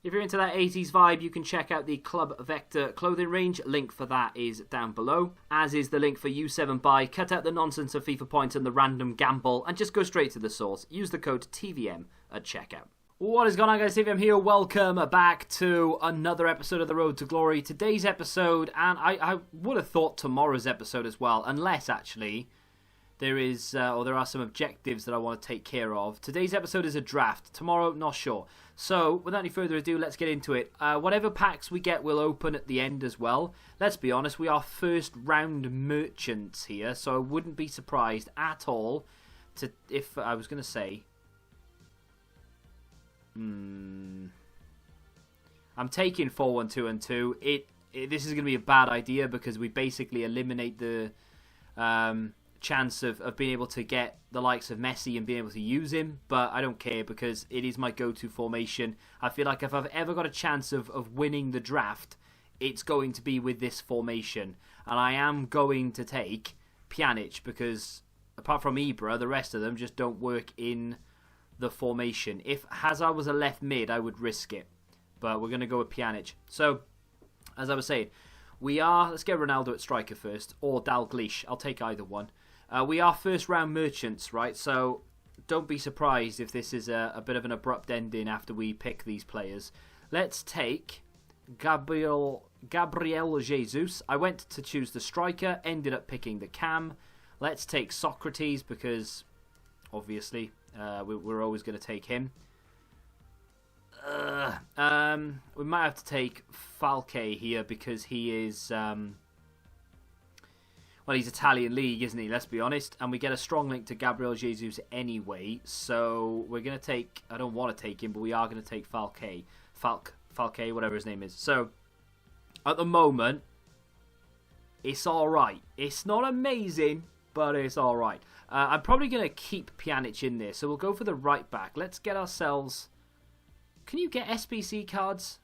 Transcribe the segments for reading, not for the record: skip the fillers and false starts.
If you're into that 80s vibe, you can check out the Club Vector clothing range. Link for that is down below, as is the link for U7 Buy. Cut out the nonsense of FIFA points and the random gamble, and just go straight to the source. Use the code TVM at checkout. What is going on, guys? TVM here. Welcome back to another episode of The Road to Glory. Today's episode, and I would have thought tomorrow's episode as well, unless actually there are some objectives that I want to take care of. Today's episode is a draft. Tomorrow, not sure. So, without any further ado, let's get into it. Whatever packs we get will open at the end as well. Let's be honest, we are first round merchants here, so I wouldn't be surprised at all if I was going to say... I'm taking 4-1-2 and 2. This is going to be a bad idea because we basically eliminate the chance of being able to get the likes of Messi and being able to use him, but I don't care because it is my go-to formation. I feel like if I've ever got a chance of winning the draft, it's going to be with this formation, and I am going to take Pjanic because apart from Ibra, the rest of them just don't work in the formation. If Hazard was a left mid, I would risk it, but we're going to go with Pjanic. So, as I was saying, let's get Ronaldo at striker first, or Dalglish. I'll take either one. We are first round merchants, right? So don't be surprised if this is a bit of an abrupt ending after we pick these players. Let's take Gabriel Jesus. I went to choose the striker, ended up picking the cam. Let's take Socrates because obviously we're always going to take him. We might have to take Falque here because he is... well, he's Italian league, isn't he? Let's be honest. And we get a strong link to Gabriel Jesus anyway. So we're going to take... I don't want to take him, but we are going to take Falque, whatever his name is. So, at the moment, it's alright. It's not amazing, but it's alright. I'm probably going to keep Pjanic in there. So we'll go for the right back. Let's get ourselves... Can you get SBC cards?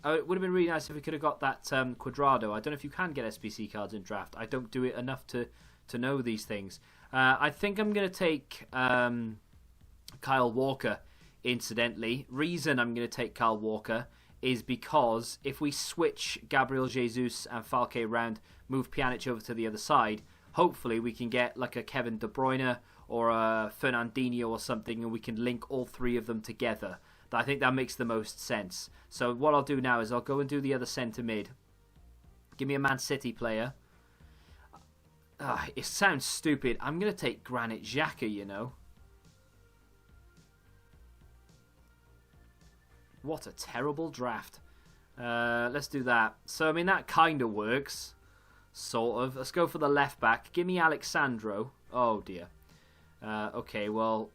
Oh, it would have been really nice if we could have got that Cuadrado. I don't know if you can get SBC cards in draft. I don't do it enough to know these things. I think I'm going to take Kyle Walker, incidentally. Reason I'm going to take Kyle Walker is because if we switch Gabriel Jesus and Falque around, move Pjanic over to the other side, hopefully we can get like a Kevin De Bruyne or a Fernandinho or something, and we can link all three of them together. I think that makes the most sense. So what I'll do now is I'll go and do the other centre mid. Give me a Man City player. It sounds stupid. I'm going to take Granit Xhaka, you know. What a terrible draft. Let's do that. So, I mean, that kind of works. Sort of. Let's go for the left back. Give me Alexandro. Oh, dear. Okay, well...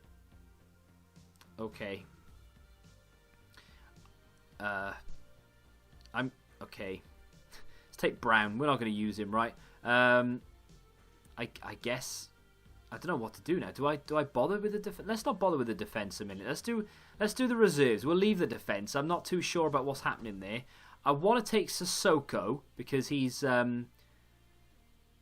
Okay. I'm okay. Let's take Brown. We're not going to use him, right? I guess I don't know what to do now. Do I bother with the defense? Let's not bother with the defense a minute. Let's do the reserves. We'll leave the defense. I'm not too sure about what's happening there. I want to take Sissoko because he's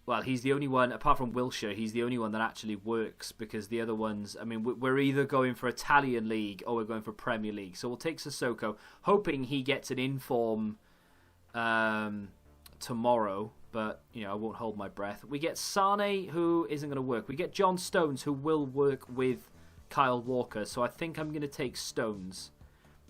well, he's the only one, apart from Wilshere, he's the only one that actually works because the other ones, I mean, we're either going for Italian League or we're going for Premier League. So we'll take Sissoko, hoping he gets an inform tomorrow, but, you know, I won't hold my breath. We get Sane, who isn't going to work. We get John Stones, who will work with Kyle Walker. So I think I'm going to take Stones,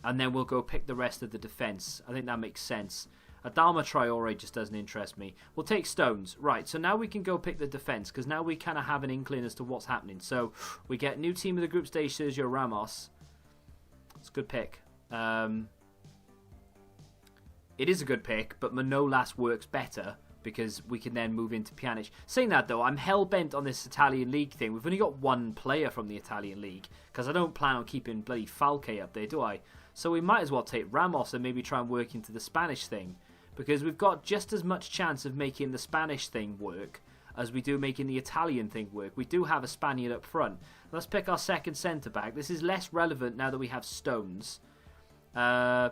and then we'll go pick the rest of the defence. I think that makes sense. Adama Traore just doesn't interest me. We'll take Stones. Right, so now we can go pick the defence, because now we kind of have an inkling as to what's happening. So we get new team of the group stage, Sergio Ramos. It's a good pick. It is a good pick, but Manolas works better, because we can then move into Pjanic. Saying that, though, I'm hell-bent on this Italian League thing. We've only got one player from the Italian League, because I don't plan on keeping bloody Falque up there, do I? So we might as well take Ramos and maybe try and work into the Spanish thing, because we've got just as much chance of making the Spanish thing work as we do making the Italian thing work. We do have a Spaniard up front. Let's pick our second centre-back. This is less relevant now that we have Stones. I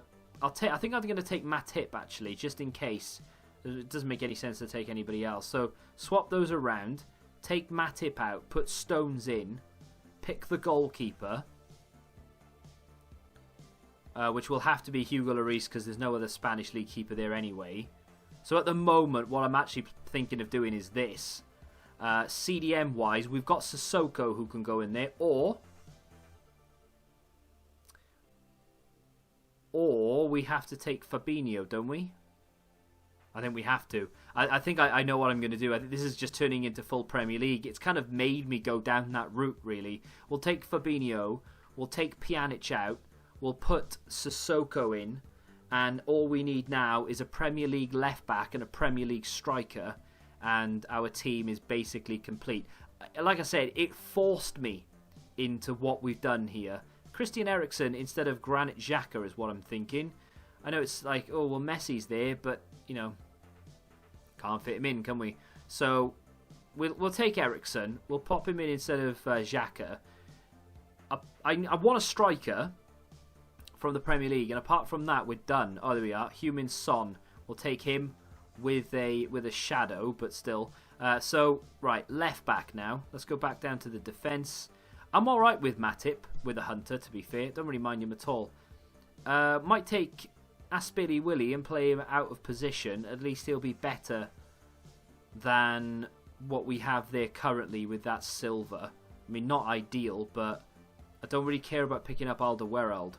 think I'm going to take Matip, actually, just in case. It doesn't make any sense to take anybody else. So swap those around. Take Matip out. Put Stones in. Pick the goalkeeper. which will have to be Hugo Lloris because there's no other Spanish league keeper there anyway. So at the moment, what I'm actually thinking of doing is this. CDM-wise, we've got Sissoko who can go in there, or we have to take Fabinho, don't we? I think we have to. I think I know what I'm going to do. I think this is just turning into full Premier League. It's kind of made me go down that route, really. We'll take Fabinho. We'll take Pjanic out. We'll put Sissoko in. And all we need now is a Premier League left-back and a Premier League striker. And our team is basically complete. Like I said, it forced me into what we've done here. Christian Eriksen instead of Granit Xhaka is what I'm thinking. I know it's like, oh, well, Messi's there, but, you know, can't fit him in, can we? So we'll take Eriksen. We'll pop him in instead of Xhaka. I want a striker from the Premier League, and apart from that, we're done. Oh, there we are. Heung-min Son. We'll take him with a shadow, but still. So, right, left back now. Let's go back down to the defence. I'm all right with Matip, with a Hunter, to be fair. Don't really mind him at all. Might take Aspili Willie and play him out of position. At least he'll be better than what we have there currently with that Silva. I mean, not ideal, but I don't really care about picking up Alderweireld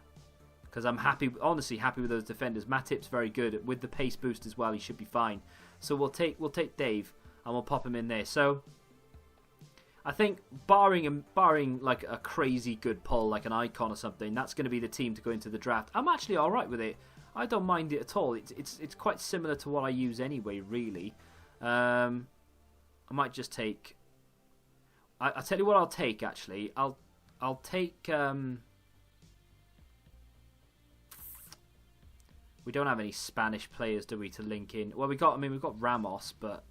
because I'm happy, honestly happy with those defenders. Matip's very good with the pace boost as well. He should be fine. So we'll take Dave and we'll pop him in there. So I think barring like a crazy good pull, like an icon or something, that's going to be the team to go into the draft. I'm actually all right with it. I don't mind it at all. It's quite similar to what I use anyway, really. I might just take. I'll tell you what I'll take. Actually, I'll take. We don't have any Spanish players, do we, to link in? Well, we've got Ramos, but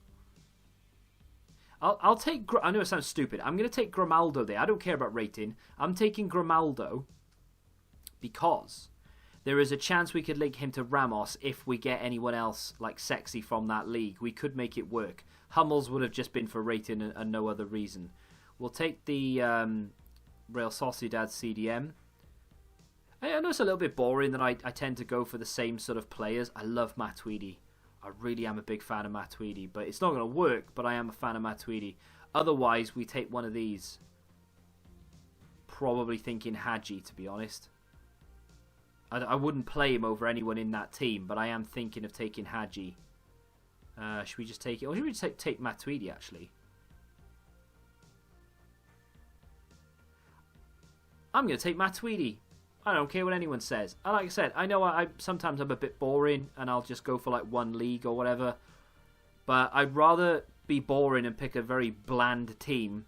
I'll take. I know it sounds stupid. I'm going to take Grimaldo there. I don't care about rating. I'm taking Grimaldo because there is a chance we could link him to Ramos if we get anyone else like sexy from that league. We could make it work. Hummels would have just been for rating and no other reason. We'll take the Real Sociedad CDM. I know it's a little bit boring that I tend to go for the same sort of players. I love Matuidi. I really am a big fan of Matuidi, but it's not going to work, but I am a fan of Matuidi. Otherwise, we take one of these. Probably thinking Hadji, to be honest. I wouldn't play him over anyone in that team, but I am thinking of taking Hadji. Should we just take it? Or should we just take Matuidi, actually? I'm going to take Matuidi. I don't care what anyone says. Like I said, I know sometimes I'm a bit boring and I'll just go for like one league or whatever. But I'd rather be boring and pick a very bland team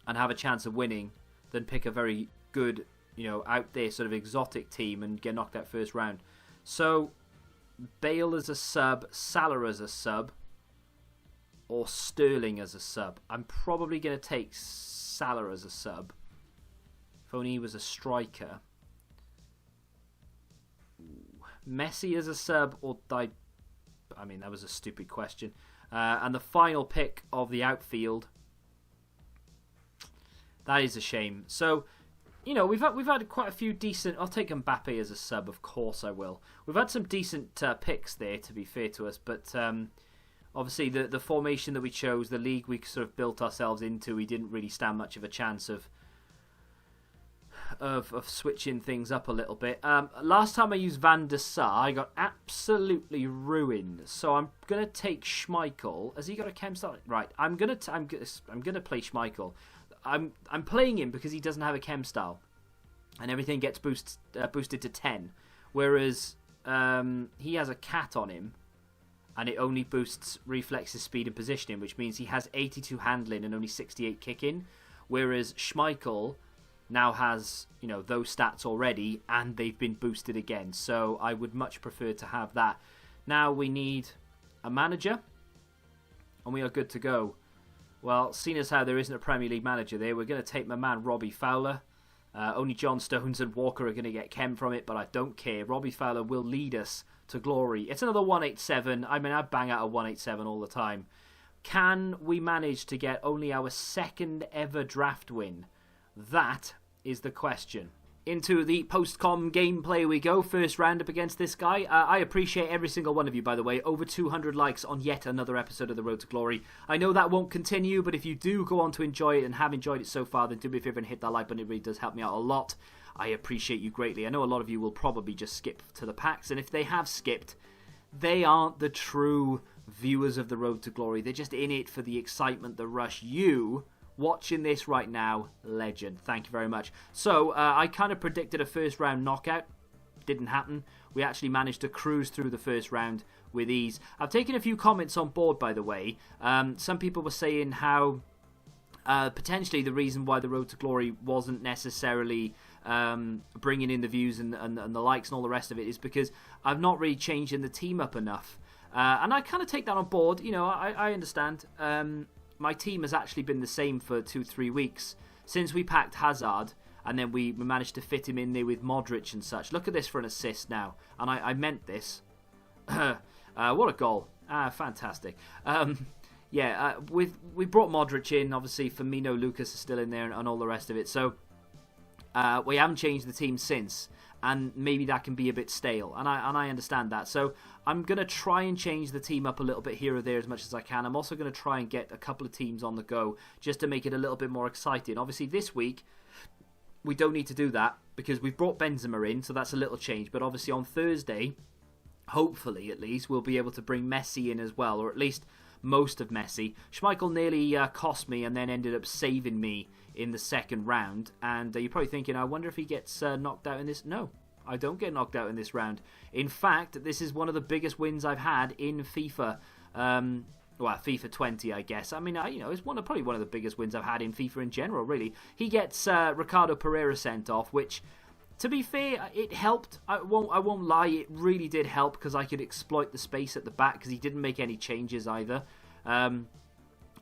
and have a chance of winning than pick a very good, out there sort of exotic team and get knocked out first round. So, Bale as a sub, Salah as a sub, or Sterling as a sub. I'm probably going to take Salah as a sub. If only he was a striker. Messi as a sub or that was a stupid question. And the final pick of the outfield. That is a shame. So, we've had quite a few decent. I'll take Mbappe as a sub, of course I will. We've had some decent picks there, to be fair to us, but obviously the formation that we chose, the league we sort of built ourselves into, we didn't really stand much of a chance of switching things up a little bit. Last time I used Van der Sar, I got absolutely ruined. So I'm gonna take Schmeichel. Has he got a chem style? Right. I'm gonna play Schmeichel. I'm playing him because he doesn't have a chem style, and everything gets boosted to 10. Whereas he has a cat on him, and it only boosts reflexes, speed, and positioning, which means he has 82 handling and only 68 kicking. Whereas Schmeichel now has, those stats already, and they've been boosted again. So I would much prefer to have that. Now we need a manager, and we are good to go. Well, seeing as how there isn't a Premier League manager there, we're going to take my man Robbie Fowler. Only John Stones and Walker are going to get chem from it, but I don't care. Robbie Fowler will lead us to glory. It's another 187. I bang out a 187 all the time. Can we manage to get only our second ever draft win? That is the question. into the post-com gameplay we go. First round up against this guy. I appreciate every single one of you, by the way. Over 200 likes on yet another episode of The Road to Glory. I know that won't continue, but if you do go on to enjoy it and have enjoyed it so far, then do me a favour and hit that like button. It really does help me out a lot. I appreciate you greatly. I know a lot of you will probably just skip to the packs, and if they have skipped, they aren't the true viewers of The Road to Glory. They're just in it for the excitement, the rush. You watching this right now, legend. Thank you very much. So, I kind of predicted a first round knockout. Didn't happen. We actually managed to cruise through the first round with ease. I've taken a few comments on board, by the way. Some people were saying how potentially the reason why The Road to Glory wasn't necessarily bringing in the views and the likes and all the rest of it is because I've not really changed in the team up enough. And I kind of take that on board. You know, I understand. My team has actually been the same for 2-3 weeks since we packed Hazard, and then we managed to fit him in there with Modric and such. Look at this for an assist now, and I meant this. What a goal! Fantastic. We brought Modric in. Obviously, Firmino, Lucas is still in there, and all the rest of it. So we haven't changed the team since, and maybe that can be a bit stale, and I understand that. So I'm going to try and change the team up a little bit here or there as much as I can. I'm also going to try and get a couple of teams on the go just to make it a little bit more exciting. Obviously, this week, we don't need to do that because we've brought Benzema in, so that's a little change. But obviously on Thursday, hopefully at least, we'll be able to bring Messi in as well, or at least most of Messi. Schmeichel nearly cost me and then ended up saving me in the second round. And you're probably thinking, I wonder if he gets knocked out in this. No, I don't get knocked out in this round. In fact, this is one of the biggest wins I've had in FIFA. FIFA 20, I guess. I mean, it's probably one of the biggest wins I've had in FIFA in general, really. He gets Ricardo Pereira sent off, which, to be fair, it helped. I won't lie, it really did help because I could exploit the space at the back because he didn't make any changes either.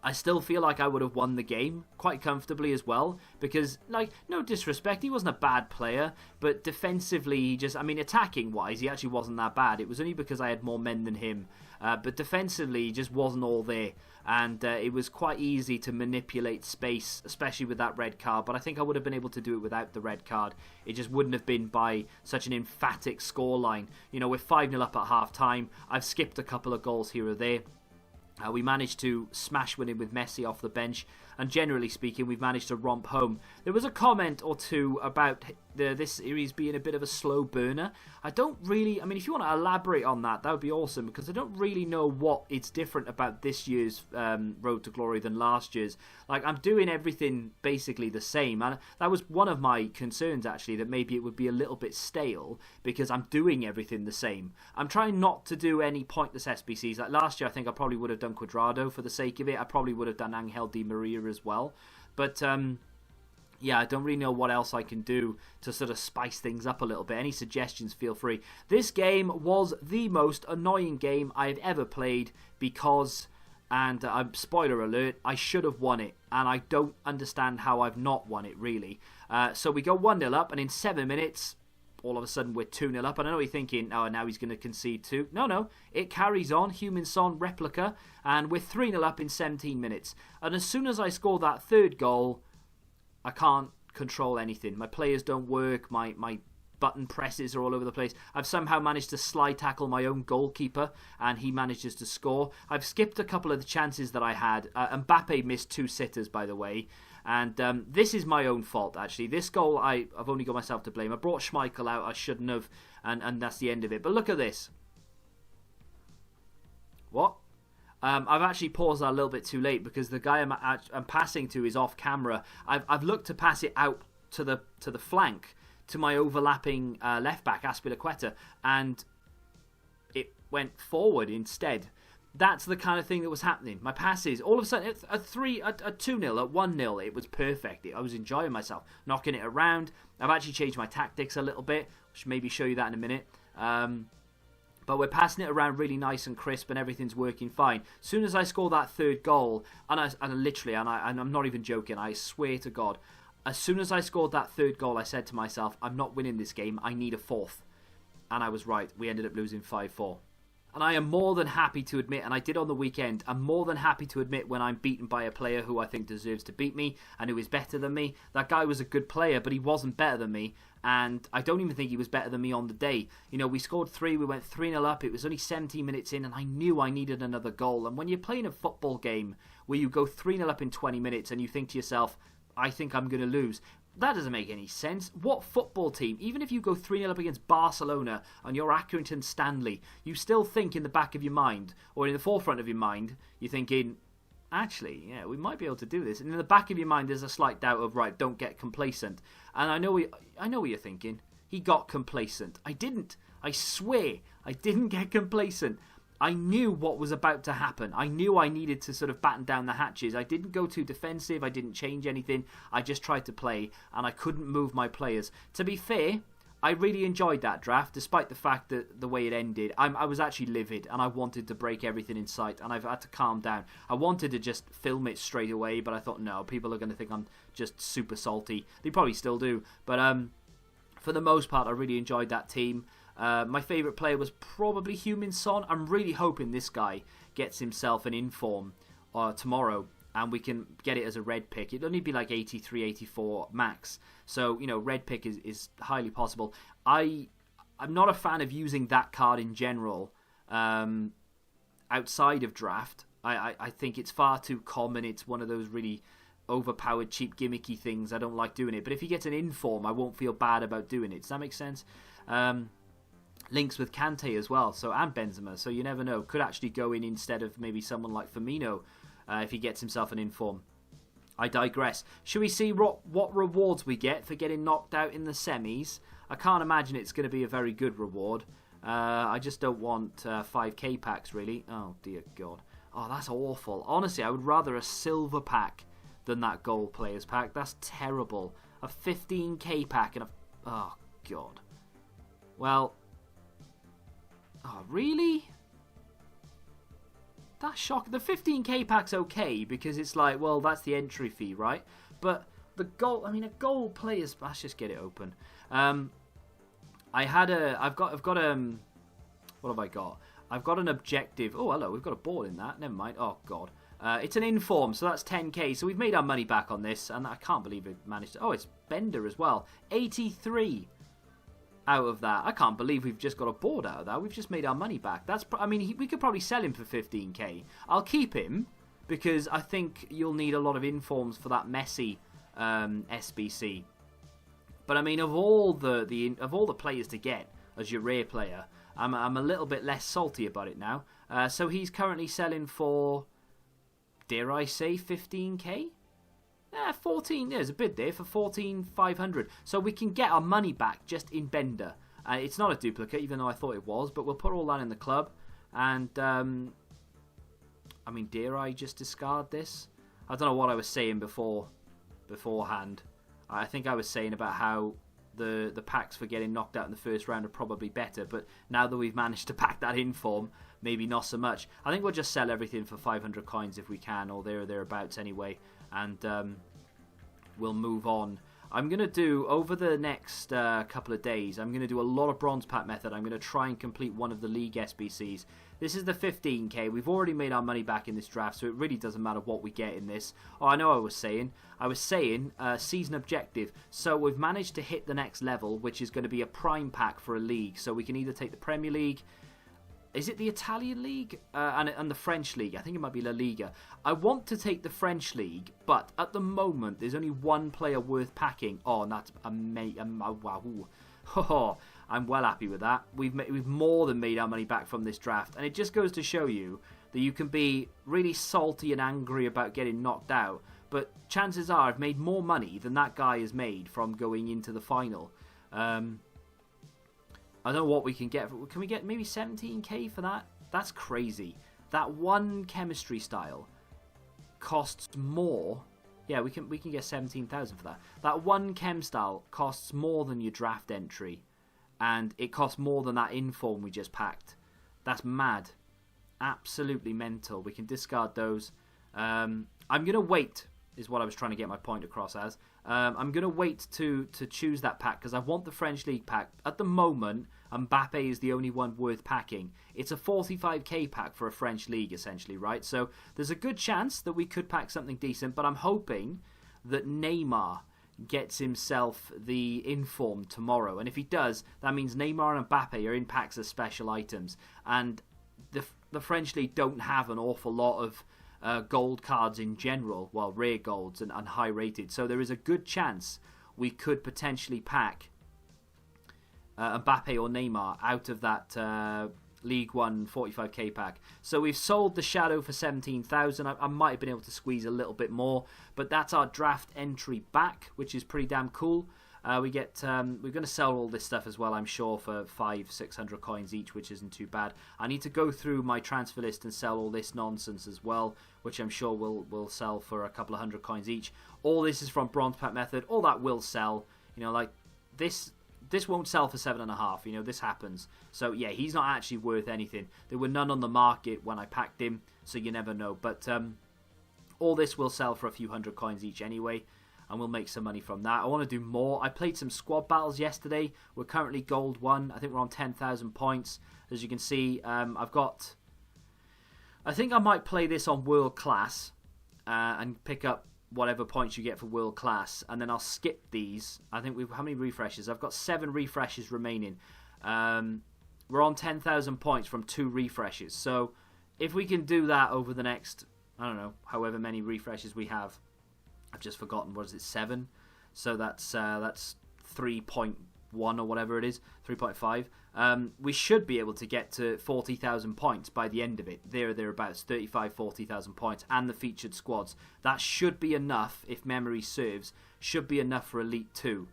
I still feel like I would have won the game quite comfortably as well because, like, no disrespect, he wasn't a bad player, but defensively, attacking-wise, he actually wasn't that bad. It was only because I had more men than him, but defensively, he just wasn't all there, and it was quite easy to manipulate space, especially with that red card, but I think I would have been able to do it without the red card. It just wouldn't have been by such an emphatic scoreline. You know, we're 5-0 up at half-time. I've skipped a couple of goals here or there. We managed to smash winning with Messi off the bench, and generally speaking, we've managed to romp home. There was a comment or two about this series being a bit of a slow burner. I don't really, if you want to elaborate on that, that would be awesome, because I don't really know what it's different about this year's Road to Glory than last year's. Like, I'm doing everything basically the same, and that was one of my concerns, actually, that maybe it would be a little bit stale, because I'm doing everything the same. I'm trying not to do any pointless SBCs. Like last year, I think I probably would have done Cuadrado for the sake of it. I probably would have done Angel Di Maria as well. But, yeah, I don't really know what else I can do to sort of spice things up a little bit. Any suggestions, feel free. This game was the most annoying game I've ever played because, and spoiler alert, I should have won it. And I don't understand how I've not won it, really. So we go 1-0 up, and in 7 minutes, all of a sudden we're 2-0 up. And I know you're thinking, oh, now he's going to concede 2. No, it carries on. Heemskerk replica, and we're 3-0 up in 17 minutes. And as soon as I score that third goal, I can't control anything. My players don't work. My button presses are all over the place. I've somehow managed to slide tackle my own goalkeeper, and he manages to score. I've skipped a couple of the chances that I had. Mbappe missed 2 sitters, by the way. And this is my own fault, actually. This goal, I've only got myself to blame. I brought Schmeichel out. I shouldn't have. And that's the end of it. But look at this. What? I've actually paused that a little bit too late because the guy I'm passing to is off camera. I've looked to pass it out to the flank to my overlapping left back Azpilicueta, and it went forward instead. That's the kind of thing that was happening. My passes, all of a sudden, at 2-0, at 1-0, it was perfect. I was enjoying myself, knocking it around. I've actually changed my tactics a little bit. I should maybe show you that in a minute. But we're passing it around really nice and crisp, and everything's working fine. As soon as I score that third goal, and I'm not even joking, I swear to God, as soon as I scored that third goal, I said to myself, I'm not winning this game, I need a fourth. And I was right. We ended up losing 5-4. And I am more than happy to admit, and I did on the weekend, I'm more than happy to admit when I'm beaten by a player who I think deserves to beat me and who is better than me. That guy was a good player, but he wasn't better than me. And I don't even think he was better than me on the day. You know, we scored 3, we went 3-0 up. It was only 17 minutes in, and I knew I needed another goal. And when you're playing a football game where you go 3-0 up in 20 minutes and you think to yourself, I think I'm going to lose, that doesn't make any sense. What football team, even if you go 3-0 up against Barcelona and you're Accrington Stanley, you still think in the back of your mind, or in the forefront of your mind, you're thinking, actually, yeah, we might be able to do this. And in the back of your mind, there's a slight doubt of, right, don't get complacent. And I know what you're thinking. He got complacent. I didn't. I swear, I didn't get complacent. I knew what was about to happen. I knew I needed to sort of batten down the hatches. I didn't go too defensive. I didn't change anything. I just tried to play, and I couldn't move my players. To be fair, I really enjoyed that draft, despite the fact that the way it ended. I was actually livid, and I wanted to break everything in sight, and I've had to calm down. I wanted to just film it straight away, but I thought, no, people are going to think I'm just super salty. They probably still do, but for the most part, I really enjoyed that team. My favourite player was probably Heemskerk. I'm really hoping this guy gets himself an inform tomorrow, and we can get it as a red pick. It'd only be like 83, 84 max. So, you know, red pick is highly possible. I'm not a fan of using that card in general outside of draft. I think it's far too common. It's one of those really overpowered, cheap, gimmicky things. I don't like doing it. But if he gets an inform, I won't feel bad about doing it. Does that make sense? Links with Kante as well, and Benzema, so you never know. Could actually go in instead of maybe someone like Firmino if he gets himself an inform. I digress. Should we see what rewards we get for getting knocked out in the semis? I can't imagine it's going to be a very good reward. I just don't want 5k packs, really. Oh, dear God. Oh, that's awful. Honestly, I would rather a silver pack than that gold players pack. That's terrible. A 15k pack and a... Oh, God. Well... Oh, really? That's shocking. The 15k pack's okay because it's like, well, that's the entry fee, right? But the gold, I mean, a gold player's... Let's just get it open. I've got what have I got? I've got an objective. Oh, hello, we've got a ball in that. Never mind. Oh, God. It's an inform, so that's 10k. So we've made our money back on this, and I can't believe it managed to... Oh, it's Bender as well. 83 out of that. I can't believe we've just got a board out of that. We've just made our money back. We could probably sell him for 15k. I'll keep him because I think you'll need a lot of informs for that Messi SBC. But I mean, of all the players to get as your rare player, I'm a little bit less salty about it now. So he's currently selling for, dare I say, 15k? 14, there's a bid there for 14,500. So we can get our money back just in Bender. It's not a duplicate, even though I thought it was, but we'll put all that in the club. And, I mean, dare I just discard this? I don't know what I was saying beforehand. I think I was saying about how the packs for getting knocked out in the first round are probably better, but now that we've managed to pack that in form, maybe not so much. I think we'll just sell everything for 500 coins if we can, or there or thereabouts anyway, and we'll move on. I'm going to do, over the next couple of days, I'm going to do a lot of bronze pack method. I'm going to try and complete one of the league SBCs. This is the 15k. We've already made our money back in this draft, so it really doesn't matter what we get in this. Oh, I know I was saying season objective. So we've managed to hit the next level, which is going to be a prime pack for a league. So we can either take the Premier League... Is it the Italian League? And the French League. I think it might be La Liga. I want to take the French League, but at the moment, there's only one player worth packing. Oh, and that's amazing. Wow. Oh, I'm well happy with that. We've more than made our money back from this draft. And it just goes to show you that you can be really salty and angry about getting knocked out. But chances are I've made more money than that guy has made from going into the final. I don't know what we can get. Can we get maybe 17k for that? That's crazy. That one chemistry style costs more. Yeah, we can get 17,000 for that. That one chem style costs more than your draft entry, and it costs more than that inform we just packed. That's mad. Absolutely mental. We can discard those. I'm gonna wait. Is what I was trying to get my point across as. I'm going to wait to choose that pack because I want the French League pack. At the moment, Mbappe is the only one worth packing. It's a 45k pack for a French league, essentially, right? So there's a good chance that we could pack something decent, but I'm hoping that Neymar gets himself the inform tomorrow. And if he does, that means Neymar and Mbappe are in packs of special items. And the French league don't have an awful lot of gold cards in general, well, rare golds and high rated. So there is a good chance we could potentially pack Mbappe or Neymar out of that League One 45k pack. So we've sold the Shadow for 17,000. I might have been able to squeeze a little bit more, but that's our draft entry back, which is pretty damn cool. We're going to sell all this stuff as well, I'm sure, for 500-600 coins each, which isn't too bad. I need to go through my transfer list and sell all this nonsense as well, which I'm sure will sell for a couple of hundred coins each. All this is from Bronze Pack Method. All that will sell. You know, like this won't sell for 7.5. You know, this happens. So yeah, he's not actually worth anything. There were none on the market when I packed him, so you never know. But all this will sell for a few hundred coins each anyway, and we'll make some money from that. I want to do more. I played some squad battles yesterday. We're currently gold 1. I think we're on 10,000 points. As you can see, I think I might play this on world class and pick up whatever points you get for world class, and then I'll skip these. I think how many refreshes? I've got 7 refreshes remaining. We're on 10,000 points from 2 refreshes. So if we can do that over the next, I don't know, however many refreshes we have. I've just forgotten, what is it, 7? So that's 3.1 or whatever it is, 3.5. We should be able to get to 40,000 points by the end of it. Thereabouts, 40,000 points, and the featured squads. That should be enough, if memory serves, should be enough for Elite 2.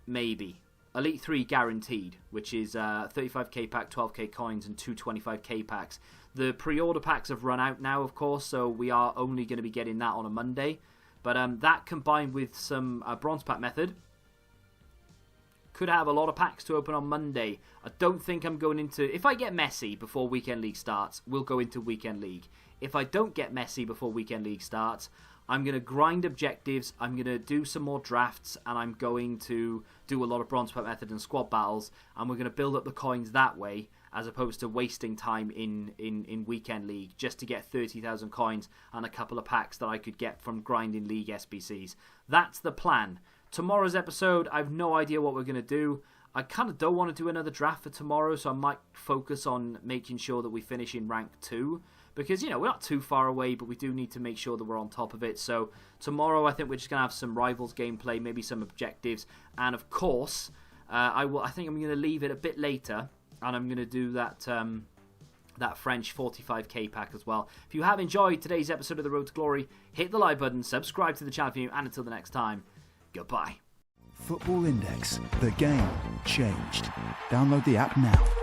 Maybe. Elite 3 guaranteed, which is 35k pack, 12k coins, and 2 25k packs. The pre-order packs have run out now, of course, so we are only going to be getting that on a Monday. But that combined with some Bronze Pack Method could have a lot of packs to open on Monday. I don't think I'm going into... If I get messy before Weekend League starts, we'll go into Weekend League. If I don't get messy before Weekend League starts, I'm going to grind objectives, I'm going to do some more drafts, and I'm going to do a lot of Bronze Pack Method and squad battles, and we're going to build up the coins that way, as opposed to wasting time in Weekend League just to get 30,000 coins and a couple of packs that I could get from grinding League SBCs. That's the plan. Tomorrow's episode, I have no idea what we're going to do. I kind of don't want to do another draft for tomorrow, so I might focus on making sure that we finish in rank 2. Because, you know, we're not too far away, but we do need to make sure that we're on top of it. So tomorrow, I think we're just going to have some Rivals gameplay, maybe some objectives. And, of course, I think I'm going to leave it a bit later. And I'm going to do that that French 45k pack as well. If you have enjoyed today's episode of The Road to Glory, hit the like button, subscribe to the channel for you, and until the next time, goodbye. Football Index. The game changed. Download the app now.